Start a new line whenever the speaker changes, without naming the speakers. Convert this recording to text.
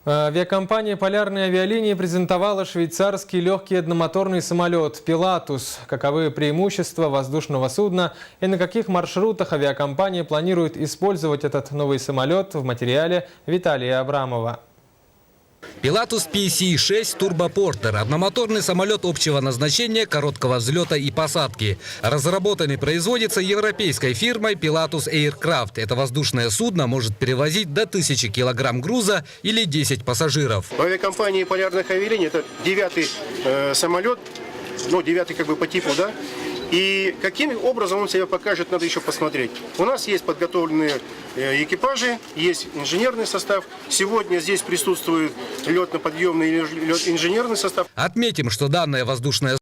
Авиакомпания «Полярные авиалинии» презентовала швейцарский легкий одномоторный самолет «Пилатус». Каковы преимущества воздушного судна и на каких маршрутах авиакомпания планирует использовать этот новый самолет, в материале Виталия Абрамова.
Пилатус PC-6 турбопортер – одномоторный самолет общего назначения, короткого взлета и посадки. Разработан и производится европейской фирмой Pilatus Aircraft. Это воздушное судно может перевозить до 1000 килограмм груза или 10 пассажиров.
В авиакомпании «Полярных авиалиний» это 9-й самолет, ну 9-й как бы по типу, да. И каким образом он себя покажет, надо еще посмотреть. У нас есть подготовленные экипажи, есть инженерный состав. Сегодня здесь присутствует летно-подъемный инженерный состав.
Отметим, что данное воздушное